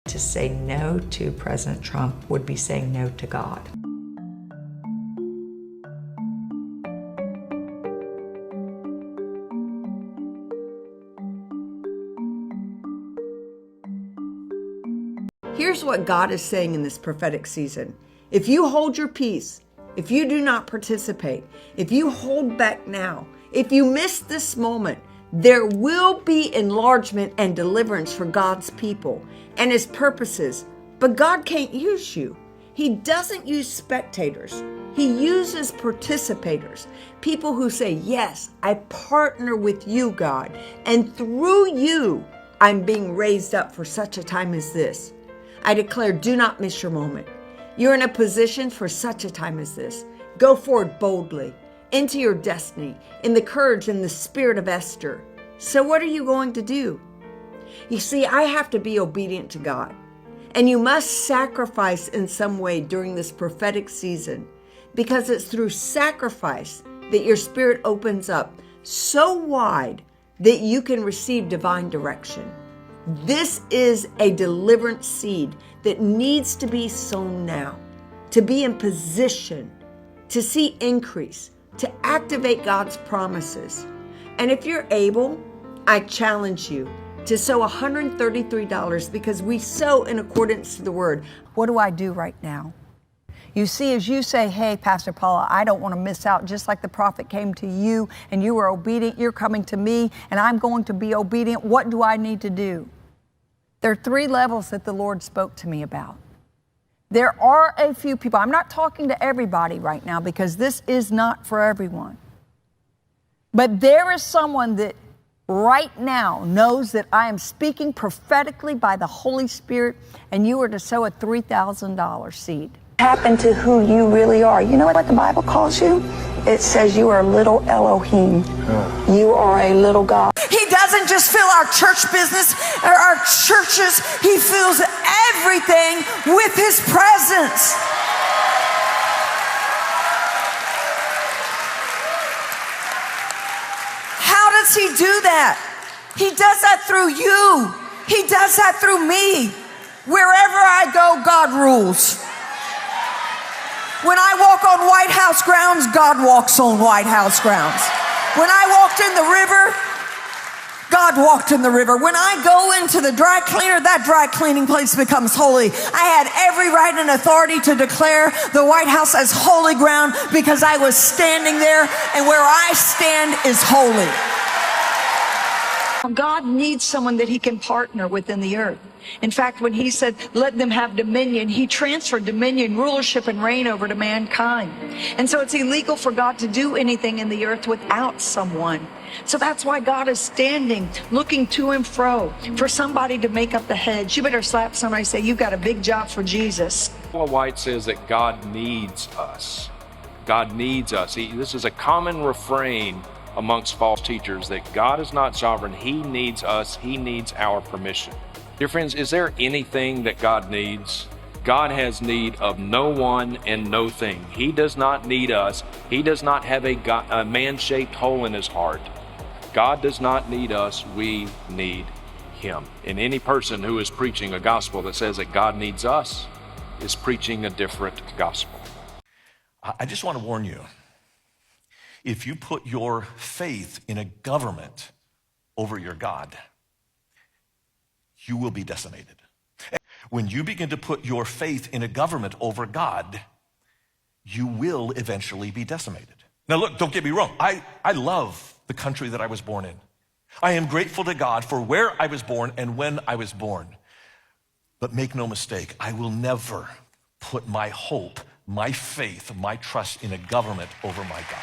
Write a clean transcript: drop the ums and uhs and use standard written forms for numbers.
To say no to President Trump would be saying no to God. Here's what God is saying in this prophetic season. If you hold your peace, if you do not participate, if you hold back now, if you miss this moment, there will be enlargement and deliverance for God's people and His purposes. But God can't use you. He doesn't use spectators. He uses participators, people who say, yes, I partner with you, God, and through you, I'm being raised up for such a time as this. I declare, do not miss your moment. You're in a position for such a time as this. Go forward boldly into your destiny in the courage and the spirit of Esther. So what are you going to do? You see, I have to be obedient to God. And you must sacrifice in some way during this prophetic season, because it's through sacrifice that your spirit opens up so wide that you can receive divine direction. This is a deliverance seed that needs to be sown now, to be in position, to see increase, to activate God's promises. And if you're able, I challenge you to sow $133 because we sow in accordance to the word. What do I do right now? You see, as you say, hey, Pastor Paula, I don't want to miss out, just like the prophet came to you and you were obedient, you're coming to me and I'm going to be obedient. What do I need to do? There are 3 levels that the Lord spoke to me about. There are a few people, I'm not talking to everybody right now because this is not for everyone. But there is someone that right now knows that I am speaking prophetically by the Holy Spirit, and you are to sow a $3,000 seed. Happen to who you really are. You know what the Bible calls you? It says you are little Elohim. You are a little God. He doesn't just fill our church business or our churches. He fills everything with His presence. How does He do that? He does that through you. He does that through me. Wherever I go, God rules. When I walk on White House grounds, God walks on White House grounds. When I walked in the river, God walked in the river. When I go into the dry cleaner, that dry cleaning place becomes holy. I had every right and authority to declare the White House as holy ground because I was standing there, and where I stand is holy. God needs someone that He can partner with in the earth. In fact, when He said, let them have dominion, He transferred dominion, rulership, and reign over to mankind. And so it's illegal for God to do anything in the earth without someone. So that's why God is standing, looking to and fro for somebody to make up the hedge. You better slap somebody and say, you've got a big job for Jesus. Paula White says that God needs us. God needs us. This is a common refrain amongst false teachers, that God is not sovereign. He needs us. He needs our permission. Dear friends, is there anything that God needs? God has need of no one and no thing. He does not need us. He does not have a man-shaped hole in His heart. God does not need us. We need Him. And any person who is preaching a gospel that says that God needs us is preaching a different gospel. I just want to warn you. If you put your faith in a government over your God, you will be decimated. When you begin to put your faith in a government over God, you will eventually be decimated. Now look, don't get me wrong. I love the country that I was born in. I am grateful to God for where I was born and when I was born. But make no mistake, I will never put my hope, my faith, my trust in a government over my God.